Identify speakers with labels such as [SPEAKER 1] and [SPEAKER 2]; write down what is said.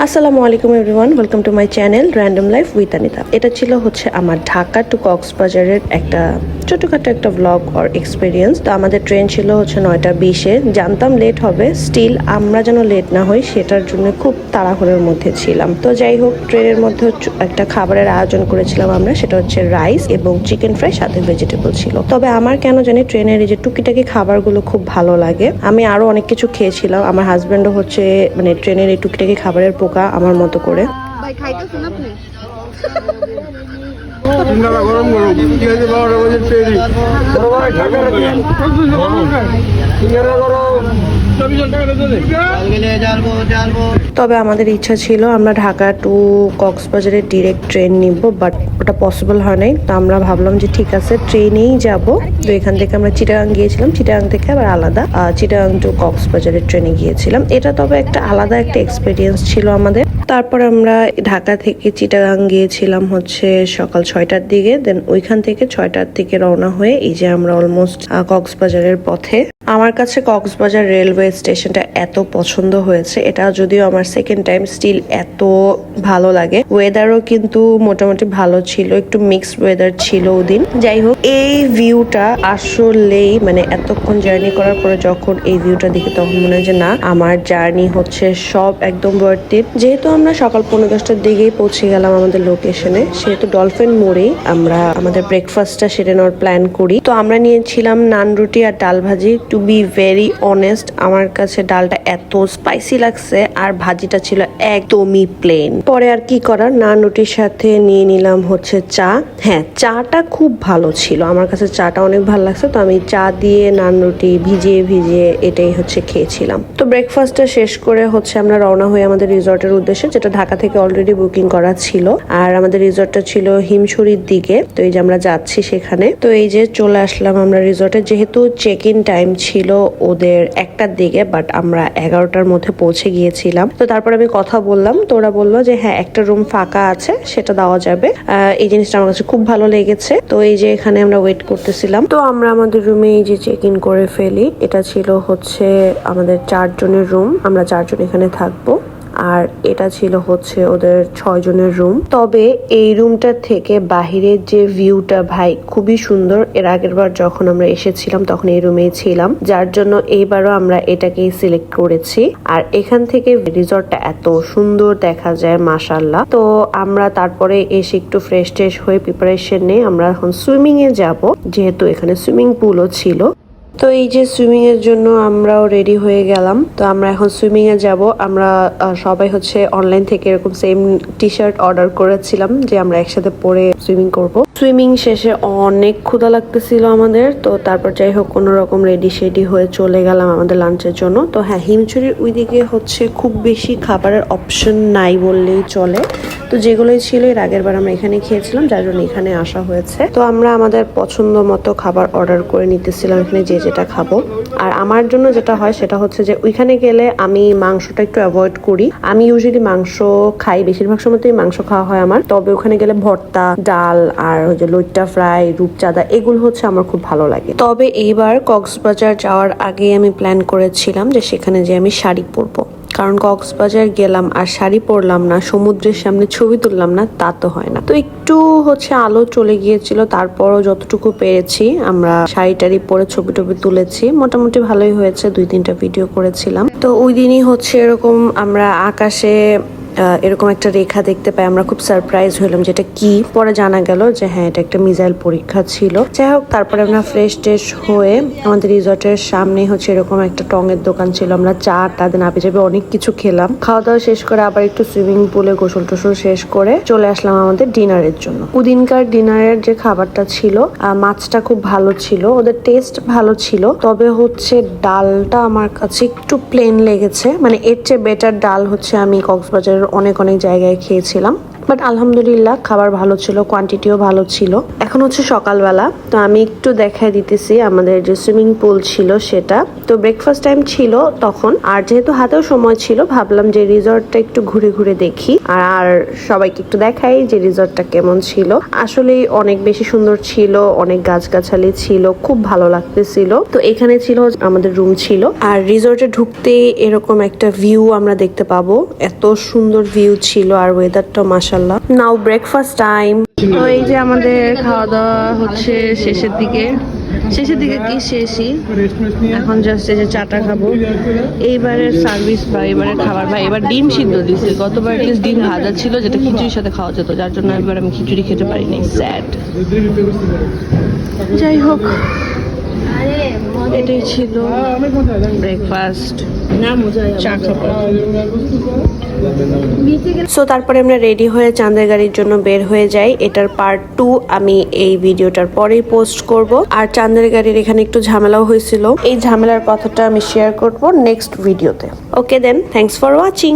[SPEAKER 1] আসসালামু আলাইকুম everyone, welcome to my channel random life with Anita. এটা ছিল হচ্ছে আমার ঢাকা টু কক্সবাজারের একটা ছোটখাটো একটা ব্লগ অর এক্সপিরিয়েন্স। তো আমাদের ট্রেন ছিল হচ্ছে 9:20-এ। জানতাম লেট হবে, স্টিল আমরা যেন লেট না হই সেটার জন্য খুব তাড়াহুড়োর মধ্যে ছিলাম। তো যাই হোক, ট্রেনের মধ্যে একটা খাবারের আয়োজন করেছিলাম আমরা, সেটা হচ্ছে রাইস এবং চিকেন ফ্রাই, সাথে ভেজিটেবল ছিল। তবে আমার কেন জানি ট্রেনের এই যে টুকিটাকি খাবারগুলো খুব ভালো লাগে। আমি আরো অনেক কিছু খেয়েছিলাম, আমার হাজবেন্ডও হচ্ছে মানে ট্রেনের এই টুকিটাকি খাবারের পোকা আমার মতো করে।
[SPEAKER 2] ভাই খাইতেছেন আপনি?
[SPEAKER 3] গরম গরম
[SPEAKER 1] তবে আমাদের ইচ্ছা ছিল আমরা ঢাকা টু কক্সবাজারের ডিরেক্ট ট্রেন নিব, বাট ওটা পসিবল হয় নাই। তো আমরা ভাবলাম যে ঠিক আছে ট্রেনেই যাব। তো এখান থেকে আমরা চিটাগাং গিয়েছিলাম, চিটাগাং থেকে আবার আলাদা চিটাগাং টু কক্সবাজারের ট্রেনে গিয়েছিলাম। এটা তবে একটা আলাদা একটা এক্সপিরিয়েন্স ছিল আমাদের। তারপর আমরা ঢাকা থেকে চিটাগাং গিয়েছিলাম হচ্ছে সকাল 6টার দিকে। দেন ওইখান থেকে 6টার দিকে রওনা হয়ে এই যে আমরা অলমোস্ট কক্সবাজারের পথে। আমার কাছে কক্সবাজার রেলওয়ে স্টেশনটা এত পছন্দ হয়েছে, এটা যদিও আমার সেকেন্ড টাইম, স্টিল এত ভালো লাগে। ওয়েদারও কিন্তু মোটামুটি ভালো ছিল, একটু মিক্সড ওয়েদার ছিল ওদিন। যাই হোক, এই ভিউটা আসলেই মানে এতক্ষণ জার্নি করার পরে যখন এই ভিউটা দেখি তখন মনে হয় যে না, আমার জার্নি হচ্ছে সব একদম ওয়ার্থ ইট। যেহেতু আমরা সকাল 10:30টার দিকেই পৌঁছে গেলাম আমাদের লোকেশনে, সেহেতু ডলফিন মোড়েই আমরা আমাদের ব্রেকফাস্টটা সেরে নেওয়ার প্ল্যান করি। তো আমরা নিয়েছিলাম নান রুটি আর ডাল ভাজি। টু বি ভেরি অনেস্ট, আমার কাছে ডালটা এত স্পাইসি লাগছে আর ভাজিটা ছিল একদমই প্লেন। পরে আর কি করার, নান রুটির সাথে নিয়ে নিলাম হচ্ছে চা। হ্যাঁ, চাটা খুব ভালো ছিল, আমার কাছে চাটা অনেক ভালো লাগছে। তো আমি চা দিয়ে নান রুটি ভিজিয়ে ভিজিয়ে এটাই হচ্ছে খেয়েছিলাম। তো ব্রেকফাস্টটা শেষ করে হচ্ছে আমরা রওনা হই আমাদের রিসর্টের উদ্দেশ্যে, যেটা ঢাকা থেকে অলরেডি বুকিং করা ছিল। আর আমাদের রিসর্টটা ছিল হিমছড়ির দিকে। তো এই যে আমরা যাচ্ছি সেখানে। তো এই যে চলে আসলাম আমরা রিসর্টে। যেহেতু চেক ইন টাইম ছিল ওদের 1টার দিকে, বাট আমরা 11টার মধ্যে পৌঁছে গিয়েছিলাম। তো তারপর আমি কথা বললাম, তো ওরা বললো যে হ্যাঁ, একটা রুম ফাঁকা আছে, সেটা দেওয়া যাবে। এই জিনিসটা আমার কাছে খুব ভালো লেগেছে। তো এই যে এখানে আমরা ওয়েট করতেছিলাম। তো আমরা আমাদের রুমে এই যে চেক ইন করে ফেলি। এটা ছিল হচ্ছে আমাদের 4 জনের রুম, আমরা 4 জন এখানে থাকবো। আর এটা ছিল হচ্ছে ওদের 6 জনের রুম। তবে এই রুমটা থেকে বাহিরের যে ভিউটা ভাই খুবই সুন্দর। এর আগের বার যখন আমরা এসেছিলাম তখন এই রুমেই ছিলাম, যার জন্য এইবারও আমরা এটাকেই সিলেক্ট করেছি। আর এখান থেকে রিসর্টটা এত সুন্দর দেখা যায়, মাশাআল্লাহ। তো আমরা তারপরে এসে একটু ফ্রেশ ট্রেশ হয়ে প্রিপারেশন নিয়ে আমরা এখন সুইমিং এ যাব, যেহেতু এখানে সুইমিং পুলও ছিল। তো এই যে সুইমিং এর জন্য আমরাও রেডি হয়ে গেলাম। তো আমরা এখন সুইমিং এ যাব। আমরা সবাই হচ্ছে অনলাইন থেকে এরকম সেম টি শার্ট অর্ডার করেছিলাম যে আমরা একসাথে পরে সুইমিং করব। সুইমিং শেষে অনেক ক্ষুধা লাগতেছিল আমাদের। তো তারপর যাই হোক কোনো রকম রেডি শেডি হয়ে চলে গেলাম আমাদের লাঞ্চের জন্য। তো হ্যাঁ, হিমছড়ির ওইদিকে হচ্ছে খুব বেশি খাবারের অপশন নাই বললেই চলে। তো যেগুলোই ছিল এর আগের বার আমরা এখানে খেয়েছিলাম, যার জন্য এখানে আসা হয়েছে। তো আমরা আমাদের পছন্দ মতো খাবার অর্ডার করে নিতেছিলাম এখানে যে যেটা খাবো। আর আমার জন্য যেটা হয় সেটা হচ্ছে যে ওইখানে গেলে আমি মাংসটা একটু অ্যাভয়েড করি। আমি ইউজুয়ালি মাংস খাই, বেশিরভাগ সময়তেই মাংস খাওয়া হয় আমার। তবে ওখানে গেলে ভর্তা, ডাল আর যে লইট্টা ফ্রাই, রূপচাঁদা, এগুলো হচ্ছে আমার খুব ভালো লাগে। তবে এইবার কক্সবাজার যাওয়ার আগে আমি প্ল্যান করেছিলাম যে সেখানে যে আমি শাড়ি পরবো, কারণ কক্সবাজার গেলাম আর শাড়ি পরলাম না, সমুদ্রের সামনে ছবি তুললাম না, তা তো হয় না। তো একটু হচ্ছে আলো চলে গিয়েছিল, তারপরও যতটুকু পেরেছি আমরা শাড়ি টাড়ি পরে ছবি টবি তুলেছি। মোটামুটি ভালোই হয়েছে, 2-3টা ভিডিও করেছিলাম। তো ওই দিনই হচ্ছে এরকম আমরা আকাশে এরকম একটা রেখা দেখতে পাই, আমরা খুব সারপ্রাইজ হলাম যেটা কি। পরে জানা গেল যে হ্যাঁ, এটা একটা মিসাইল পরীক্ষা ছিল। যাই হোক, তারপরে আমরা ফ্রেশ ট্রেশ হয়ে আমাদের রিসর্টের সামনে হচ্ছে এরকম একটা টঙের দোকান ছিল, আমরা চাটা দেন আপে যাবে অনেক কিছু খেলাম। খাওয়া দাওয়া শেষ করে আবার একটু সুইমিং পুলে গোসল টোসল শেষ করে চলে আসলাম আমাদের ডিনারের জন্য। ওদিনকার ডিনারের যে খাবারটা ছিল, মাছটা খুব ভালো ছিল, ওদের টেস্ট ভালো ছিল। তবে হচ্ছে ডালটা আমার কাছে একটু প্লেন লেগেছে, মানে এর চেয়ে বেটার ডাল হচ্ছে আমি কক্সবাজারের অনেক অনেক জায়গায় খেয়েছিলাম। বাট আলহামদুলিল্লাহ খাবার ভালো ছিল, কোয়ান্টিটিও ভালো ছিল। এখন হচ্ছে সকালবেলা, তো আমি একটু দেখাই দিতেছি আমাদের যে সুইমিং পুল ছিল সেটা। তো ব্রেকফাস্ট টাইম ছিল তখন, আর যেহেতু হাতেও সময় ছিল ভাবলাম যে রিসর্টটা একটু ঘুরে ঘুরে দেখি আর সবাইকে একটু দেখাই যে রিসর্টটা কেমন ছিল। আসলেই অনেক বেশি সুন্দর ছিল, অনেক গাছগাছালি ছিল, খুব ভালো লাগতেছিল। তো এখানে ছিল আমাদের রুম ছিল, আর রিসর্টে ঢুকতে এরকম একটা ভিউ আমরা দেখতে পাবো। এত সুন্দর ভিউ ছিল আর ওয়েদারটা মাশাআল্লাহ। নাও ব্রেকফাস্ট টাইম। তো এই যে আমাদের খাওয়া দাওয়া হচ্ছে শেষের দিকে কি শেষই, এখন জাস্ট এই যে চাটা খাবো। এইবারের সার্ভিস বা এবারের খাবার ভাই, এবার ডিম সিদ্ধ দিচ্ছে, গতবার এটলিস্ট ডিম ভাজা ছিল যেটা খিচুড়ির সাথে খাওয়া যেত, যার জন্য এবার আমি খিচুড়ি খেতে পারিনি, স্যাড। যাই হোক, এটাই ছিল ব্রেকফাস্ট। সো তারপরে আমরা রেডি হয়ে চাঁদের গাড়ির জন্য বের হয়ে যাই। এটার পার্ট 2 আমি এই ভিডিওটার পরেই পোস্ট করব। আর চাঁদের গাড়ির এখানে একটু ঝামেলাও হয়েছিল, এই ঝামেলার কথাটা আমি শেয়ার করব নেক্সট ভিডিওতে। ওকে দেন, থ্যাঙ্কস ফর ওয়াচিং।